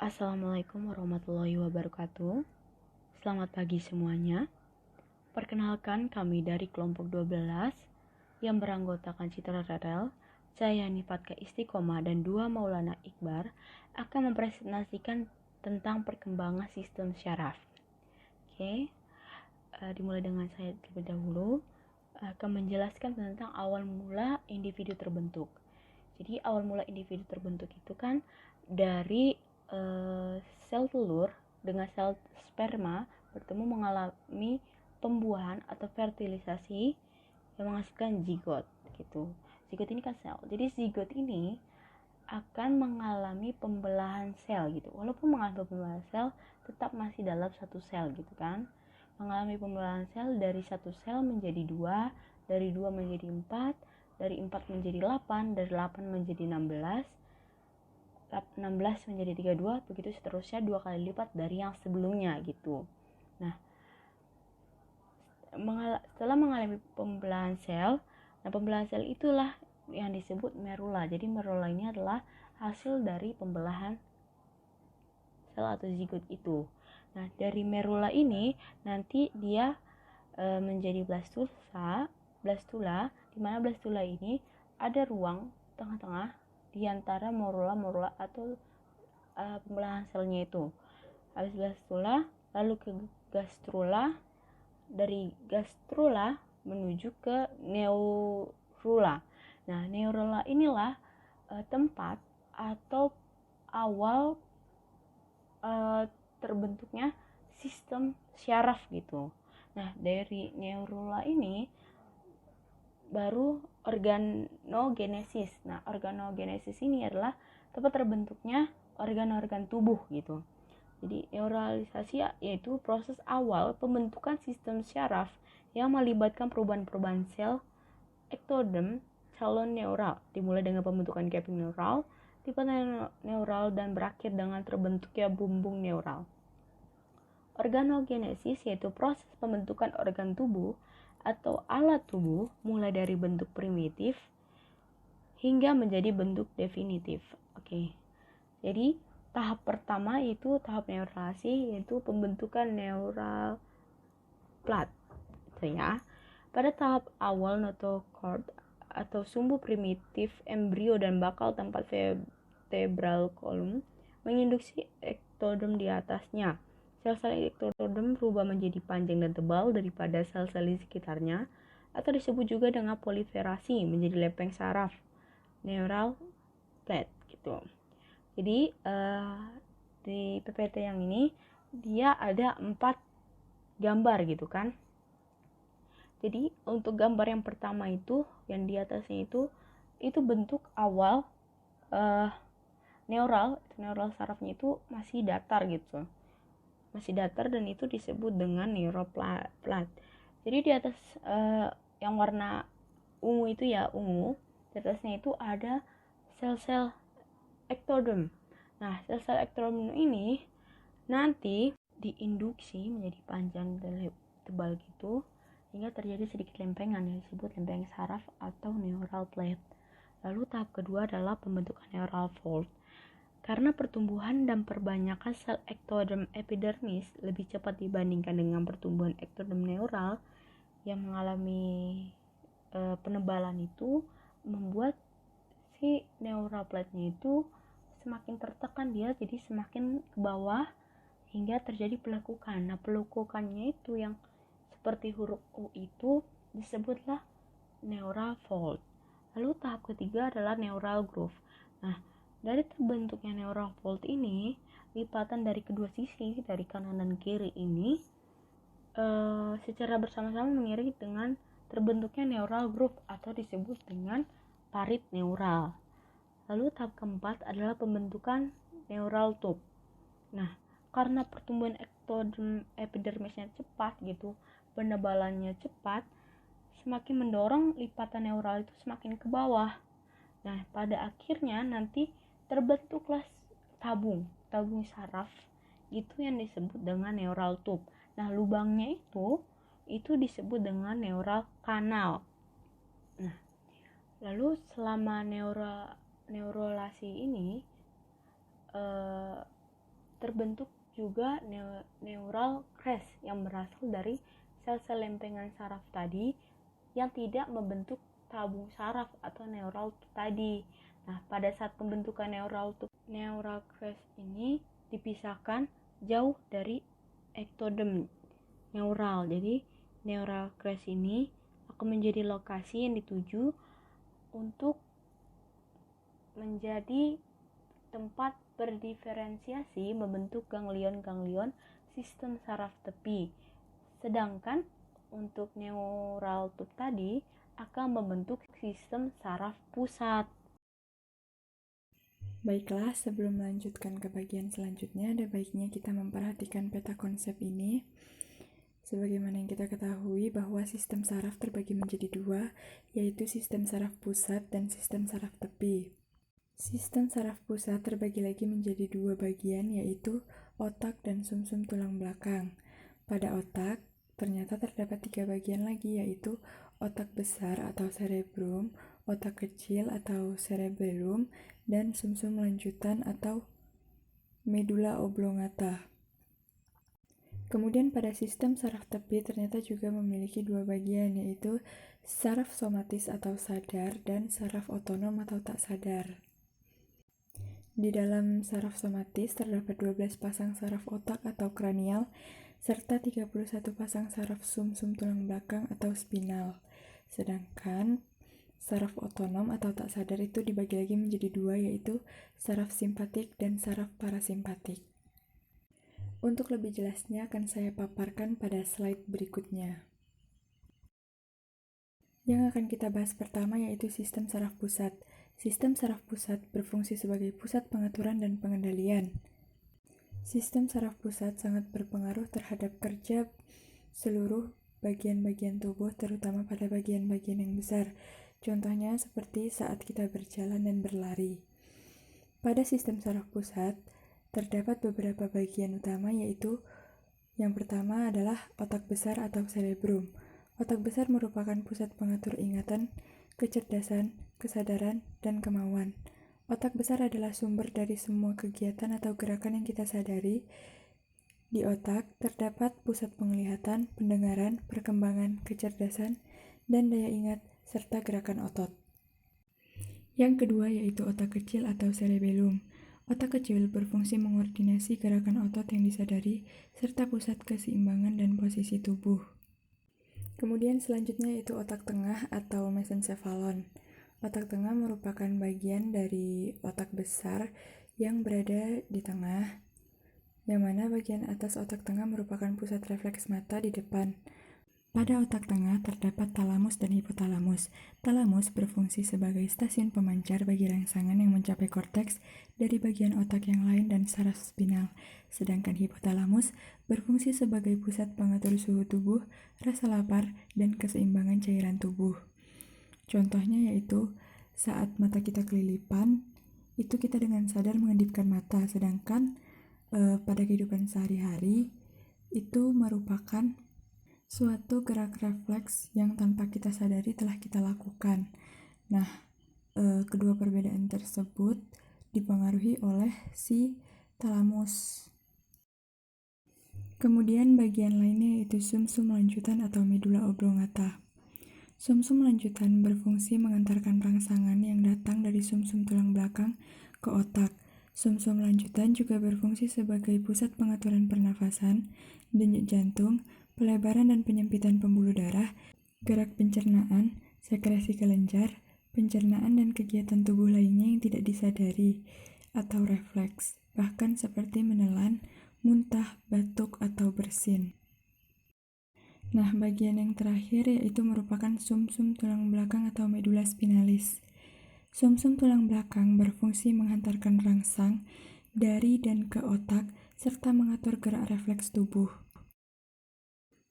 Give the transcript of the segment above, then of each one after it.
Assalamualaikum warahmatullahi wabarakatuh. Selamat pagi semuanya. Perkenalkan, kami dari kelompok 12 yang beranggotakan Citra Rarel, saya Nifatka Istiqomah dan dua Maulana Iqbar akan mempresentasikan tentang perkembangan sistem syaraf. Dimulai dengan saya terlebih dahulu akan menjelaskan tentang awal mula individu terbentuk. Jadi awal mula individu terbentuk itu kan dari sel telur dengan sel sperma bertemu mengalami pembuahan atau fertilisasi yang menghasilkan zigot gitu. Zigot ini kan sel. Jadi zigot ini akan mengalami pembelahan sel gitu. Walaupun mengalami pembelahan sel, tetap masih dalam satu sel gitu kan. Mengalami pembelahan sel dari satu sel menjadi dua, dari dua menjadi empat, dari 4 menjadi 8, dari 8 menjadi 16 menjadi 32, begitu seterusnya 2 kali lipat dari yang sebelumnya gitu. Nah, setelah mengalami pembelahan sel, pembelahan sel itulah yang disebut merula. Jadi merula ini adalah hasil dari pembelahan sel atau zigot itu. Nah, dari merula ini nanti dia menjadi blastula, di mana blastula ini ada ruang tengah-tengah di antara morula atau pembelahan selnya itu. Habis blastula lalu ke gastrula, dari gastrula menuju ke neurula. Nah, neurula inilah tempat atau awal terbentuknya sistem syaraf gitu. Nah, dari neurula ini baru organogenesis. Nah, organogenesis ini adalah tempat terbentuknya organ-organ tubuh gitu. Jadi, neuralisasi yaitu proses awal pembentukan sistem syaraf yang melibatkan perubahan-perubahan sel ektoderm calon neural, dimulai dengan pembentukan capping neural, lipatan neural, dan berakhir dengan terbentuknya bumbung neural. Organogenesis yaitu proses pembentukan organ tubuh atau alat tubuh mulai dari bentuk primitif hingga menjadi bentuk definitif. Jadi tahap pertama yaitu tahap neuralisasi, yaitu pembentukan neural plat. Pada tahap awal notochord atau sumbu primitif embrio dan bakal tempat vertebral column menginduksi ektoderm di atasnya. Sel-sel ektoderm berubah menjadi panjang dan tebal daripada sel-sel di sekitarnya, atau disebut juga dengan proliferasi menjadi lempeng saraf neural plate gitu. Jadi di PPT yang ini dia ada 4 gambar gitu kan. Jadi untuk gambar yang pertama itu yang di atasnya itu bentuk awal neural sarafnya itu masih datar gitu. Masih datar dan itu disebut dengan neuroplat. Jadi di atas yang warna ungu itu ya ungu, di atasnya itu ada sel-sel ektoderm. Nah, sel-sel ektoderm ini nanti diinduksi menjadi panjang dan tebal gitu hingga terjadi sedikit lempengan yang disebut lempeng saraf atau neural plate. Lalu tahap kedua adalah pembentukan neural fold. Karena pertumbuhan dan perbanyakan sel ektoderm epidermis lebih cepat dibandingkan dengan pertumbuhan ektoderm neural yang mengalami penebalan itu, membuat si neural plate-nya itu semakin tertekan, dia jadi semakin ke bawah hingga terjadi pelekukan. Nah, pelekukannya itu yang seperti huruf U itu disebutlah neural fold. Lalu tahap ketiga adalah neural groove. Nah, dari terbentuknya neural fold ini, lipatan dari kedua sisi, dari kanan dan kiri ini secara bersama-sama mengiring dengan terbentuknya neural groove atau disebut dengan parit neural. Lalu tahap keempat adalah pembentukan neural tube. Nah, karena pertumbuhan ektoderm epidermisnya cepat gitu, penebalannya cepat, semakin mendorong lipatan neural itu semakin ke bawah. Nah, pada akhirnya nanti terbentuklah tabung saraf itu yang disebut dengan neural tube. Nah, lubangnya itu disebut dengan neural kanal. Nah, lalu selama neurulasi ini terbentuk juga neural crest yang berasal dari sel-sel lempengan saraf tadi yang tidak membentuk tabung saraf atau neural tube tadi. Nah, pada saat pembentukan neural crest ini dipisahkan jauh dari ektodem neural. Jadi, neural crest ini akan menjadi lokasi yang dituju untuk menjadi tempat berdiferensiasi membentuk ganglion-ganglion sistem saraf tepi. Sedangkan untuk neural tube tadi akan membentuk sistem saraf pusat. Baiklah, sebelum melanjutkan ke bagian selanjutnya, ada baiknya kita memperhatikan peta konsep ini. Sebagaimana yang kita ketahui bahwa sistem saraf terbagi menjadi dua, yaitu sistem saraf pusat dan sistem saraf tepi. Sistem saraf pusat terbagi lagi menjadi dua bagian, yaitu otak dan sumsum tulang belakang. Pada otak, ternyata terdapat tiga bagian lagi, yaitu otak besar atau cerebrum, otak kecil atau cerebellum, dan sumsum lanjutan atau medulla oblongata. Kemudian pada sistem saraf tepi ternyata juga memiliki dua bagian, yaitu saraf somatis atau sadar dan saraf otonom atau tak sadar. Di dalam saraf somatis terdapat 12 pasang saraf otak atau kranial serta 31 pasang saraf sumsum tulang belakang atau spinal. Sedangkan saraf otonom atau tak sadar itu dibagi lagi menjadi dua, yaitu saraf simpatik dan saraf parasimpatik. Untuk lebih jelasnya akan saya paparkan pada slide berikutnya. Yang akan kita bahas pertama yaitu sistem saraf pusat. Sistem saraf pusat berfungsi sebagai pusat pengaturan dan pengendalian. Sistem saraf pusat sangat berpengaruh terhadap kerja seluruh bagian-bagian tubuh, terutama pada bagian-bagian yang besar. Contohnya seperti saat kita berjalan dan berlari. Pada sistem saraf pusat, terdapat beberapa bagian utama, yaitu yang pertama adalah otak besar atau cerebrum. Otak besar merupakan pusat pengatur ingatan, kecerdasan, kesadaran, dan kemauan. Otak besar adalah sumber dari semua kegiatan atau gerakan yang kita sadari. Di otak terdapat pusat penglihatan, pendengaran, perkembangan, kecerdasan, dan daya ingat, serta gerakan otot. Yang kedua yaitu otak kecil atau cerebellum. Otak kecil berfungsi mengordinasi gerakan otot yang disadari, serta pusat keseimbangan dan posisi tubuh. Kemudian selanjutnya yaitu otak tengah atau mesencephalon. Otak tengah merupakan bagian dari otak besar yang berada di tengah, yang mana bagian atas otak tengah merupakan pusat refleks mata di depan. Pada otak tengah terdapat talamus dan hipotalamus. Talamus berfungsi sebagai stasiun pemancar bagi rangsangan yang mencapai korteks dari bagian otak yang lain dan saraf spinal. Sedangkan hipotalamus berfungsi sebagai pusat pengatur suhu tubuh, rasa lapar, dan keseimbangan cairan tubuh. Contohnya yaitu saat mata kita kelilipan, itu kita dengan sadar mengedipkan mata, sedangkan pada kehidupan sehari-hari itu merupakan suatu gerak refleks yang tanpa kita sadari telah kita lakukan. Nah, kedua perbedaan tersebut dipengaruhi oleh si talamus. Kemudian bagian lainnya yaitu sumsum lanjutan atau medulla oblongata. Sumsum lanjutan berfungsi mengantarkan rangsangan yang datang dari sumsum tulang belakang ke otak. Sumsum lanjutan juga berfungsi sebagai pusat pengaturan pernafasan, denyut jantung, pelebaran dan penyempitan pembuluh darah, gerak pencernaan, sekresi kelenjar, pencernaan dan kegiatan tubuh lainnya yang tidak disadari atau refleks, bahkan seperti menelan, muntah, batuk, atau bersin. Nah, bagian yang terakhir yaitu merupakan sumsum tulang belakang atau medulla spinalis. Sumsum tulang belakang berfungsi menghantarkan rangsang dari dan ke otak serta mengatur gerak refleks tubuh.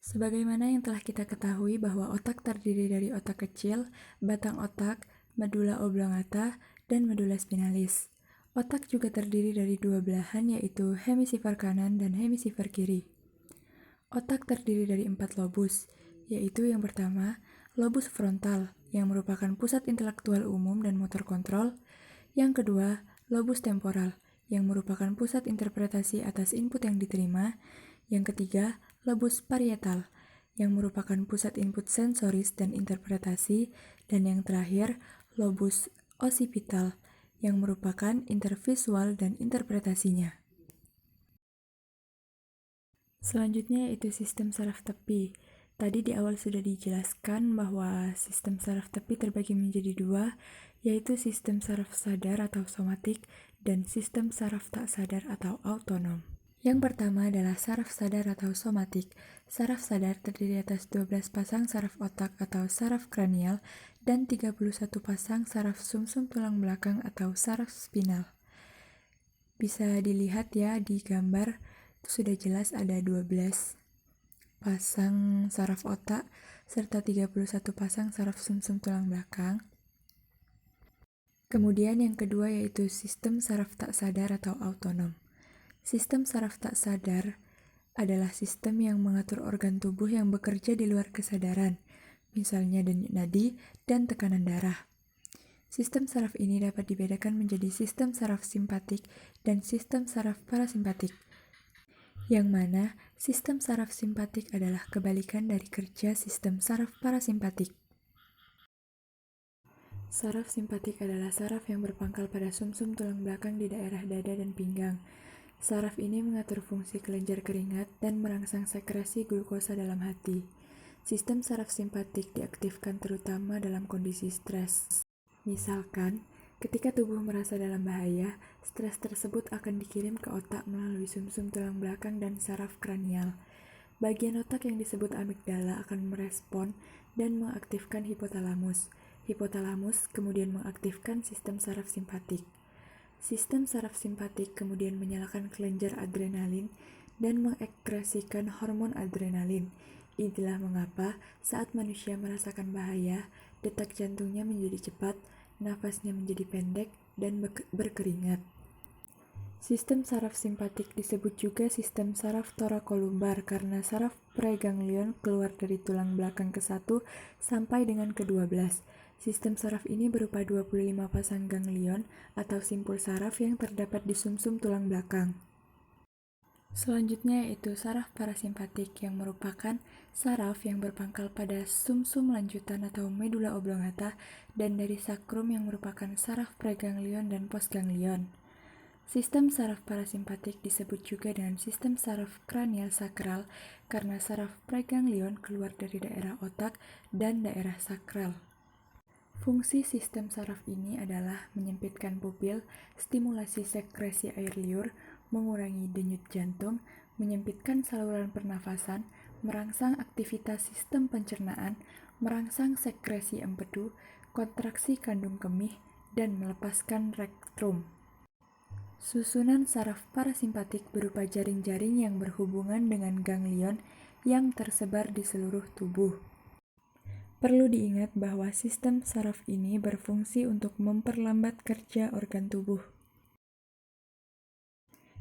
Sebagaimana yang telah kita ketahui bahwa otak terdiri dari otak kecil, batang otak, medulla oblongata, dan medulla spinalis. Otak juga terdiri dari dua belahan yaitu hemisfer kanan dan hemisfer kiri. Otak terdiri dari 4 lobus, yaitu yang pertama, lobus frontal yang merupakan pusat intelektual umum dan motor kontrol. Yang kedua, lobus temporal yang merupakan pusat interpretasi atas input yang diterima. Yang ketiga, lobus parietal, yang merupakan pusat input sensoris dan interpretasi. Dan yang terakhir, lobus occipital, yang merupakan intervisual dan interpretasinya. Selanjutnya yaitu sistem saraf tepi. Tadi di awal sudah dijelaskan bahwa sistem saraf tepi terbagi menjadi dua, yaitu sistem saraf sadar atau somatik dan sistem saraf tak sadar atau autonom. Yang pertama adalah saraf sadar atau somatik. Saraf sadar terdiri atas 12 pasang saraf otak atau saraf kranial dan 31 pasang saraf sumsum tulang belakang atau saraf spinal. Bisa dilihat ya di gambar, itu sudah jelas ada 12 pasang saraf otak serta 31 pasang saraf sumsum tulang belakang. Kemudian yang kedua yaitu sistem saraf tak sadar atau autonom. Sistem saraf tak sadar adalah sistem yang mengatur organ tubuh yang bekerja di luar kesadaran, misalnya denyut nadi dan tekanan darah. Sistem saraf ini dapat dibedakan menjadi sistem saraf simpatik dan sistem saraf parasimpatik, yang mana sistem saraf simpatik adalah kebalikan dari kerja sistem saraf parasimpatik. Saraf simpatik adalah saraf yang berpangkal pada sumsum tulang belakang di daerah dada dan pinggang. Saraf ini mengatur fungsi kelenjar keringat dan merangsang sekresi glukosa dalam hati. Sistem saraf simpatik diaktifkan terutama dalam kondisi stres. Misalkan, ketika tubuh merasa dalam bahaya, stres tersebut akan dikirim ke otak melalui sumsum tulang belakang dan saraf kranial. Bagian otak yang disebut amigdala akan merespon dan mengaktifkan hipotalamus. Hipotalamus kemudian mengaktifkan sistem saraf simpatik. Sistem saraf simpatik kemudian menyalakan kelenjar adrenalin dan mengekskresikan hormon adrenalin. Inilah mengapa saat manusia merasakan bahaya, detak jantungnya menjadi cepat, nafasnya menjadi pendek, dan berkeringat. Sistem saraf simpatik disebut juga sistem saraf torakolumbar karena saraf preganglion keluar dari tulang belakang ke-1 sampai dengan ke-12. Sistem saraf ini berupa 25 pasang ganglion atau simpul saraf yang terdapat di sumsum tulang belakang. Selanjutnya yaitu saraf parasimpatik yang merupakan saraf yang berpangkal pada sumsum lanjutan atau medula oblongata dan dari sakrum yang merupakan saraf preganglion dan postganglion. Sistem saraf parasimpatik disebut juga dengan sistem saraf kranial sakral karena saraf preganglion keluar dari daerah otak dan daerah sakral. Fungsi sistem saraf ini adalah menyempitkan pupil, stimulasi sekresi air liur, mengurangi denyut jantung, menyempitkan saluran pernafasan, merangsang aktivitas sistem pencernaan, merangsang sekresi empedu, kontraksi kandung kemih, dan melepaskan rektrum. Susunan saraf parasimpatik berupa jaring-jaring yang berhubungan dengan ganglion yang tersebar di seluruh tubuh. Perlu diingat bahwa sistem saraf ini berfungsi untuk memperlambat kerja organ tubuh.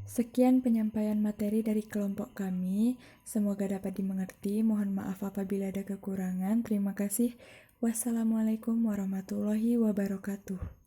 Sekian penyampaian materi dari kelompok kami. Semoga dapat dimengerti. Mohon maaf apabila ada kekurangan. Terima kasih. Wassalamualaikum warahmatullahi wabarakatuh.